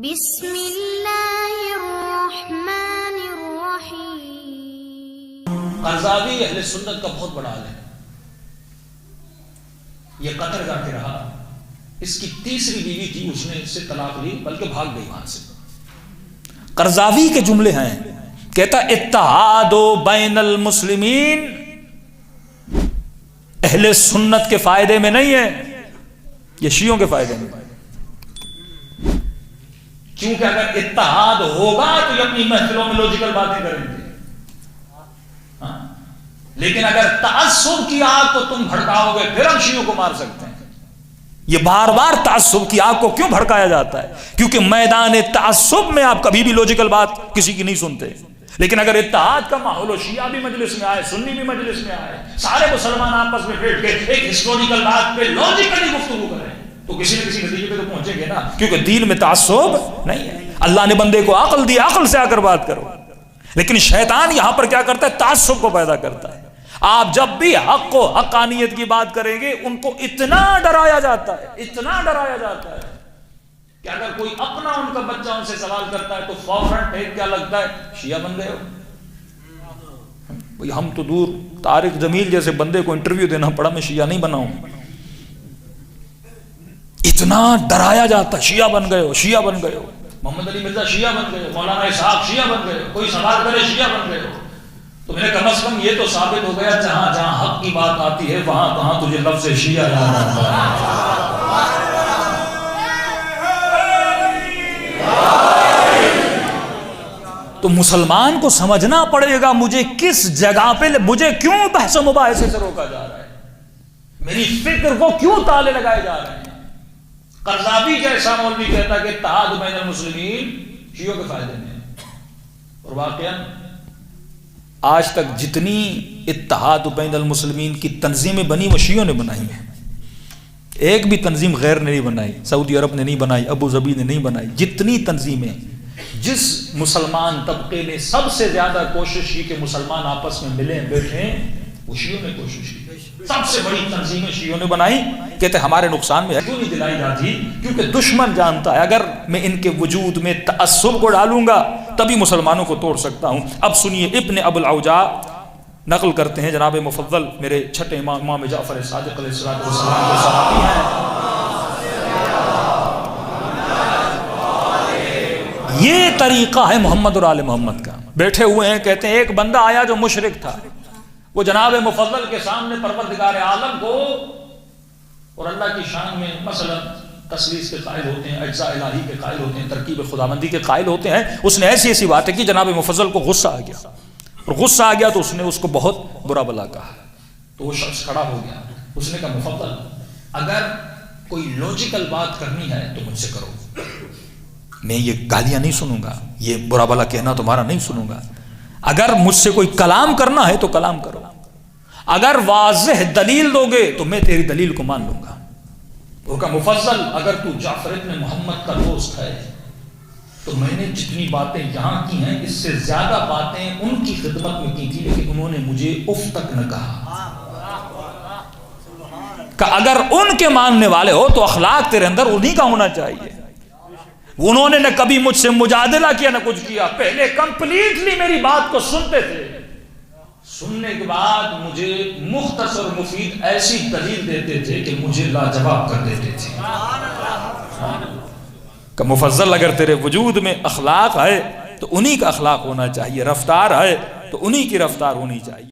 بسم اللہ الرحمن الرحیم۔ قرضاوی اہل سنت کا بہت بڑا عالم ہے، یہ قطر جا کے رہا، اس کی تیسری بیوی تھی، اس نے اس سے طلاق لی بلکہ بھاگ گئی وہاں سے۔ قرضاوی کے جملے ہیں، کہتا اتحاد بین المسلمین اہل سنت کے فائدے میں نہیں ہے، یہ شیعوں کے فائدے میں ہے، کیونکہ اگر اتحاد ہوگا تو یہ اپنی محفلوں میں لوجیکل باتیں کریں گے، لیکن اگر تعصب کی آگ کو تم بھڑکاؤ گے پھر ہم شیعوں کو مار سکتے ہیں۔ یہ بار بار تعصب کی آگ کو کیوں بھڑکایا جاتا ہے؟ کیونکہ میدان تعصب میں آپ کبھی بھی لوجیکل بات کسی کی نہیں سنتے، لیکن اگر اتحاد کا ماحول ہو، شیعہ بھی مجلس میں آئے، سنی بھی مجلس میں آئے، سارے مسلمان آپس میں بیٹھ کے ایک ہسٹوریکل بات پہ لوجیکلی گفتگو کریں تو کسی نہ کسی نتیجے پہ تو پہنچیں گے نا، کیونکہ دین میں تعصب نہیں ہے۔ اللہ نے بندے کو عقل دی، عقل سے آ کر بات کرو، لیکن شیطان یہاں پر کیا کرتا ہے؟ تعصب کو پیدا کرتا ہے۔ آپ جب بھی حق و حقانیت کی بات کریں گے ان کو اتنا ڈرایا جاتا ہے، اتنا ڈرایا جاتا ہے کہ اگر کوئی اپنا ان کا بچہ ان سے سوال کرتا ہے تو فوراً کیا لگتا ہے؟ شیعہ بن گئے ہو۔ ہم تو دور، طارق جمیل جیسے بندے کو انٹرویو دینا پڑا، میں شیعہ نہیں بنا ہوں، اتنا ڈرایا جاتا ہے، شیعہ بن گئے ہو، شیعہ بن گئے ہو، محمد علی مرزا شیعہ بن گئے ہو، مولانا اسحاق شیعہ بن گئے ہو، کوئی سوال کرے شیعہ بن گئے ہو۔ تو میں نے کم از کم یہ تو ثابت ہو گیا جہاں جہاں حق کی بات آتی ہے وہاں کہاں تجھے لفظ شیعہ یاد آتا ہے۔ تو مسلمان کو سمجھنا پڑے گا مجھے کس جگہ پہ، مجھے کیوں بحث و مباحثے سے روکا جا رہا ہے، میری فکر کو کیوں تالے لگائے جا رہے ہیں۔ قرضاوی جیسا مولوی کہتا کہ اتحاد بین المسلمین شیعوں کے فائدے میں، اور واقعا آج تک جتنی اتحاد بین المسلمین کی تنظیمیں بنی وہ شیعوں نے بنائی ہیں، ایک بھی تنظیم غیر نے نہیں بنائی، سعودی عرب نے نہیں بنائی، ابو ظبی نے نہیں بنائی۔ جتنی تنظیمیں، جس مسلمان طبقے نے سب سے زیادہ کوشش کی کہ مسلمان آپس میں ملیں بیٹھیں، وہ شیعوں نے کوشش کی۔ سب سے بڑی تنظیمیں شیعوں نے بنائی، کہتے ہمارے نقصان میں کیوں نہیں دلائی جاتی؟ کیونکہ دشمن جانتا ہے اگر میں ان کے وجود میں تعصب کو ڈالوں گا تبھی مسلمانوں کو توڑ سکتا ہوں۔ اب سنیے، ابن ابو العوجاء نقل کرتے ہیں، جناب مفضل میرے چھٹے امام، امام جعفر صادق علیہ السلام کے صحابی ہیں، یہ طریقہ ہے محمد اور آل محمد کا۔ بیٹھے ہوئے ہیں، کہتے ہیں ایک بندہ آیا جو مشرک تھا، وہ جناب مفضل کے سامنے پروردگار عالم کو اور اللہ کی شان میں مثلا تثلیث کے قائل ہوتے ہیں، اجزاء الہی کے قائل ہوتے ہیں، ترکیب خداوندی کے قائل ہوتے ہیں، اس نے ایسی ایسی باتیں کی، جناب مفضل کو غصہ آ گیا، اور غصہ آ گیا تو اس نے اس کو بہت برا بلا کہا۔ تو وہ شخص کھڑا ہو گیا، اس نے کہا مفضل اگر کوئی لوجیکل بات کرنی ہے تو مجھ سے کرو، میں یہ گالیاں نہیں سنوں گا، یہ برا بلا کہنا تمہارا نہیں سنوں گا، اگر مجھ سے کوئی کلام کرنا ہے تو کلام کرو، اگر واضح دلیل دو گے تو میں تیری دلیل کو مان لوں گا۔ وہ کہا مفضل اگر تو جعفر ابن محمد کا دوست ہے تو میں نے جتنی باتیں یہاں کی ہیں اس سے زیادہ باتیں ان کی خدمت میں کی تھی، لیکن انہوں نے مجھے اف تک نہ کہا۔ کہ اگر ان کے ماننے والے ہو تو اخلاق تیرے اندر انہی کا ہونا چاہیے۔ انہوں نے نہ کبھی مجھ سے مجادلہ کیا نہ کچھ کیا، پہلے کمپلیٹلی میری بات کو سنتے تھے، سننے کے بعد مجھے مختصر مفید ایسی دلیل دیتے تھے کہ مجھے لاجواب کر دیتے تھے۔ کہ مفضل اگر تیرے وجود میں اخلاق ہے تو انہی کا اخلاق ہونا چاہیے، رفتار ہے تو انہی کی رفتار ہونی چاہیے۔